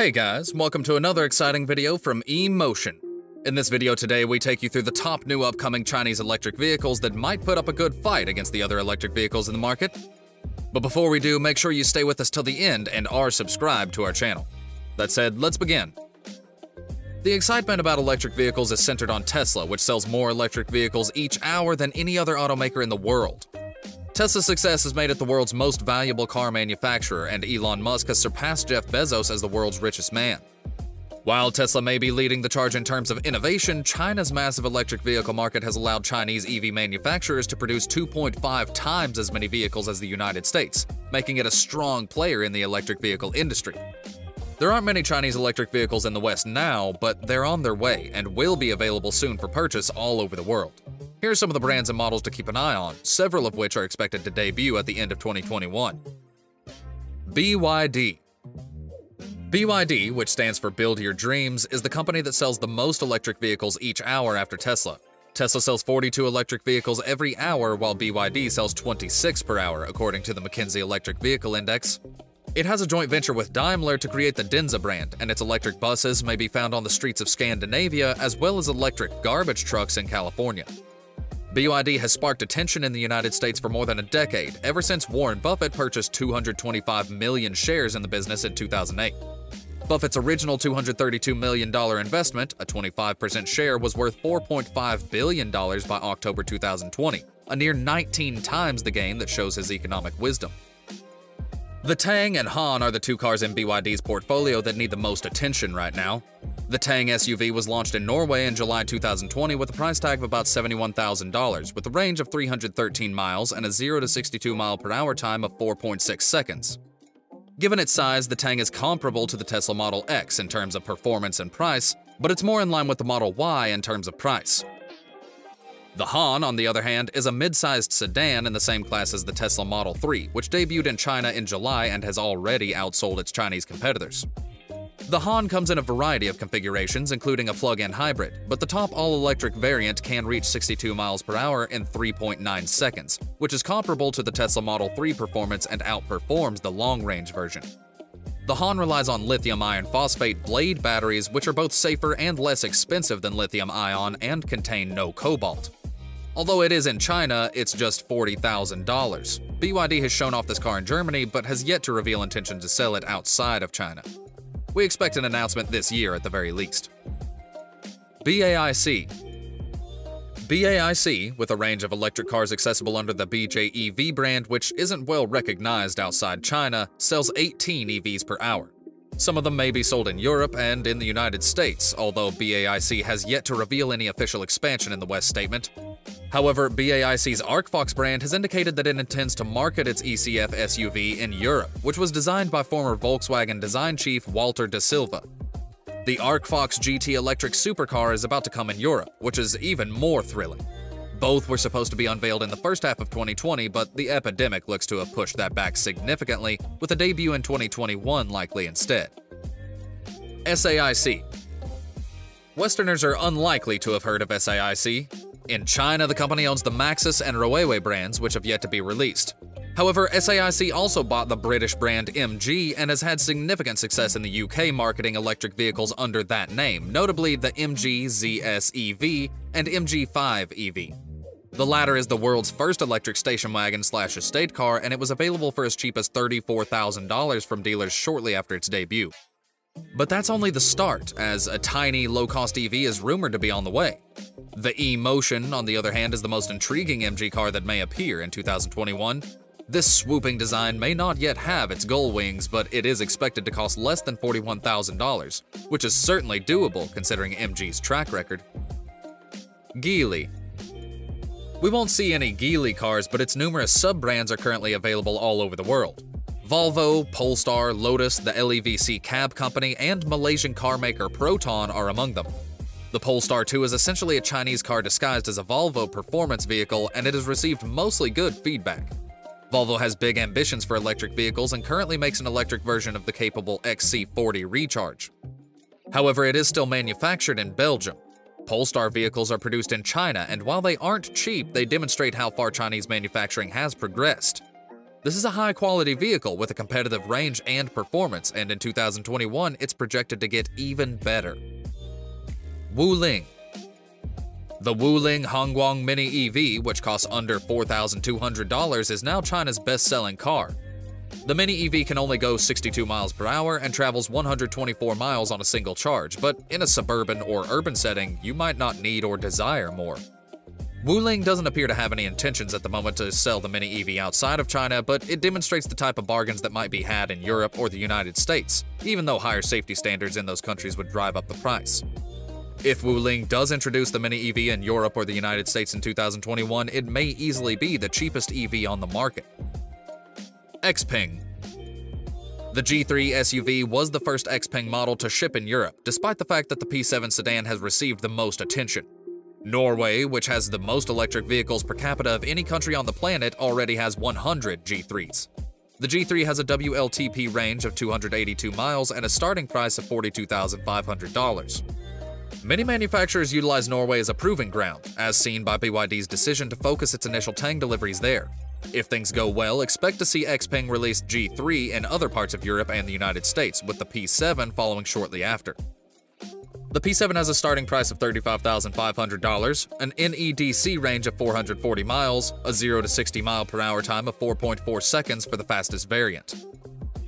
Hey guys, welcome to another exciting video from eMotion. In this video today, we take you through the top new upcoming Chinese electric vehicles that might put up a good fight against the other electric vehicles in the market. But before we do, make sure you stay with us till the end and are subscribed to our channel. That said, let's begin. The excitement about electric vehicles is centered on Tesla, which sells more electric vehicles each hour than any other automaker in the world. Tesla's success has made it the world's most valuable car manufacturer, and Elon Musk has surpassed Jeff Bezos as the world's richest man. While Tesla may be leading the charge in terms of innovation, China's massive electric vehicle market has allowed Chinese EV manufacturers to produce 2.5 times as many vehicles as the United States, making it a strong player in the electric vehicle industry. There aren't many Chinese electric vehicles in the West now, but they're on their way and will be available soon for purchase all over the world. Here are some of the brands and models to keep an eye on, several of which are expected to debut at the end of 2021. BYD. BYD, which stands for Build Your Dreams, is the company that sells the most electric vehicles each hour after Tesla. Tesla sells 42 electric vehicles every hour, while BYD sells 26 per hour, according to the McKinsey Electric Vehicle Index. It has a joint venture with Daimler to create the Denza brand, and its electric buses may be found on the streets of Scandinavia as well as electric garbage trucks in California. BYD has sparked attention in the United States for more than a decade, ever since Warren Buffett purchased 225 million shares in the business in 2008. Buffett's original $232 million investment, a 25% share, was worth $4.5 billion by October 2020, a near 19 times the gain that shows his economic wisdom. The Tang and Han are the two cars in BYD's portfolio that need the most attention right now. The Tang SUV was launched in Norway in July 2020 with a price tag of about $71,000, with a range of 313 miles and a 0 to 62 mile/hour time of 4.6 seconds. Given its size, the Tang is comparable to the Tesla Model X in terms of performance and price, but it's more in line with the Model Y in terms of price. The Han, on the other hand, is a mid-sized sedan in the same class as the Tesla Model 3, which debuted in China in July and has already outsold its Chinese competitors. The Han comes in a variety of configurations, including a plug-in hybrid, but the top all-electric variant can reach 62 miles/hour in 3.9 seconds, which is comparable to the Tesla Model 3 performance and outperforms the long-range version. The Han relies on lithium iron phosphate blade batteries, which are both safer and less expensive than lithium-ion and contain no cobalt. Although it is in China, it's just $40,000. BYD has shown off this car in Germany, but has yet to reveal intention to sell it outside of China. We expect an announcement this year at the very least. BAIC. BAIC, with a range of electric cars accessible under the BYD brand, which isn't well recognized outside China, sells 18 EVs per hour. Some of them may be sold in Europe and in the United States, although BAIC has yet to reveal any official expansion in the West statement. However, BAIC's ArcFox brand has indicated that it intends to market its ECF SUV in Europe, which was designed by former Volkswagen design chief Walter de Silva. The ArcFox GT electric supercar is about to come in Europe, which is even more thrilling. Both were supposed to be unveiled in the first half of 2020, but the epidemic looks to have pushed that back significantly, with a debut in 2021 likely instead. SAIC. Westerners are unlikely to have heard of SAIC. In China, the company owns the Maxus and Huawei brands, which have yet to be released. However, SAIC also bought the British brand MG and has had significant success in the UK marketing electric vehicles under that name, notably the MG ZS EV and MG5 EV. The latter is the world's first electric station wagon/estate car, and it was available for as cheap as $34,000 from dealers shortly after its debut. But that's only the start, as a tiny, low-cost EV is rumored to be on the way. The eMotion, on the other hand, is the most intriguing MG car that may appear in 2021. This swooping design may not yet have its gull wings, but it is expected to cost less than $41,000, which is certainly doable considering MG's track record. Geely. We won't see any Geely cars, but its numerous sub-brands are currently available all over the world. Volvo, Polestar, Lotus, the LEVC cab company, and Malaysian car maker Proton are among them. The Polestar 2 is essentially a Chinese car disguised as a Volvo performance vehicle, and it has received mostly good feedback. Volvo has big ambitions for electric vehicles and currently makes an electric version of the capable XC40 Recharge. However, it is still manufactured in Belgium. Polestar vehicles are produced in China, and while they aren't cheap, they demonstrate how far Chinese manufacturing has progressed. This is a high-quality vehicle with a competitive range and performance, and in 2021, it's projected to get even better. Wuling. The Wuling Hongguang Mini EV, which costs under $4,200, is now China's best-selling car. The Mini EV can only go 62 miles per hour and travels 124 miles on a single charge, but in a suburban or urban setting, you might not need or desire more. Wuling doesn't appear to have any intentions at the moment to sell the Mini EV outside of China, but it demonstrates the type of bargains that might be had in Europe or the United States, even though higher safety standards in those countries would drive up the price. If Wuling does introduce the Mini EV in Europe or the United States in 2021, it may easily be the cheapest EV on the market. Xpeng. The G3 SUV was the first Xpeng model to ship in Europe, despite the fact that the P7 sedan has received the most attention. Norway, which has the most electric vehicles per capita of any country on the planet, already has 100 G3s. The G3 has a WLTP range of 282 miles and a starting price of $42,500. Many manufacturers utilize Norway as a proving ground, as seen by BYD's decision to focus its initial Tang deliveries there. If things go well, expect to see Xpeng release G3 in other parts of Europe and the United States, with the P7 following shortly after. The P7 has a starting price of $35,500, an NEDC range of 440 miles, a 0 to 60 mile per hour time of 4.4 seconds for the fastest variant.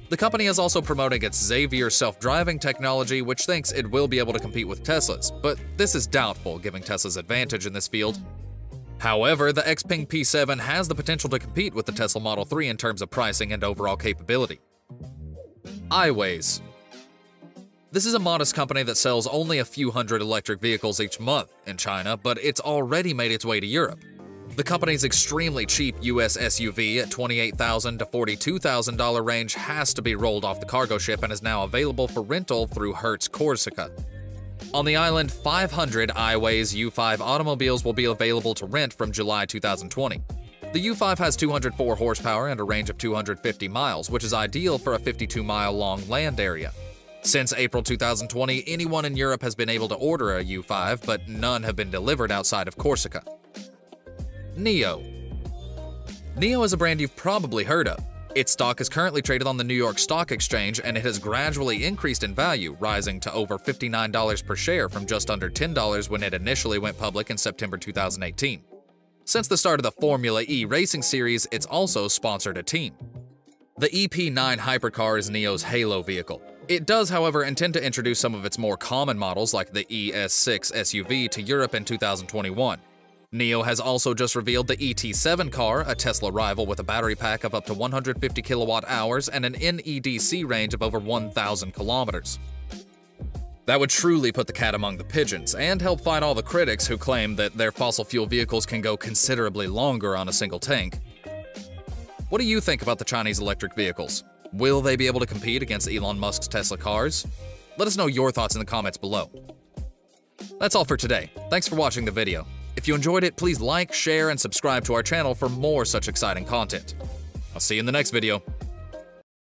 The company is also promoting its Xavier self-driving technology, which thinks it will be able to compete with Tesla's, but this is doubtful given Tesla's advantage in this field. However, the Xpeng P7 has the potential to compete with the Tesla Model 3 in terms of pricing and overall capability. Iwaze. This is a modest company that sells only a few hundred electric vehicles each month in China, but it's already made its way to Europe. The company's extremely cheap US SUV at $28,000 to $42,000 range has to be rolled off the cargo ship and is now available for rental through Hertz Corsica. On the island, 500 Iwaze U5 automobiles will be available to rent from July 2020. The U5 has 204 horsepower and a range of 250 miles, which is ideal for a 52-mile-long land area. Since April 2020, anyone in Europe has been able to order a U5, but none have been delivered outside of Corsica. Nio. Nio is a brand you've probably heard of. Its stock is currently traded on the New York Stock Exchange, and it has gradually increased in value, rising to over $59 per share from just under $10 when it initially went public in September 2018. Since the start of the Formula E racing series, it's also sponsored a team. The EP9 hypercar is Nio's halo vehicle. It does, however, intend to introduce some of its more common models like the ES6 SUV to Europe in 2021. Nio has also just revealed the ET7 car, a Tesla rival with a battery pack of up to 150 kilowatt-hours and an NEDC range of over 1,000 kilometers. That would truly put the cat among the pigeons and help fight all the critics who claim that their fossil fuel vehicles can go considerably longer on a single tank. What do you think about the Chinese electric vehicles? Will they be able to compete against Elon Musk's Tesla cars? Let us know your thoughts in the comments below. That's all for today. Thanks for watching the video. If you enjoyed it, please like, share, and subscribe to our channel for more such exciting content. I'll see you in the next video.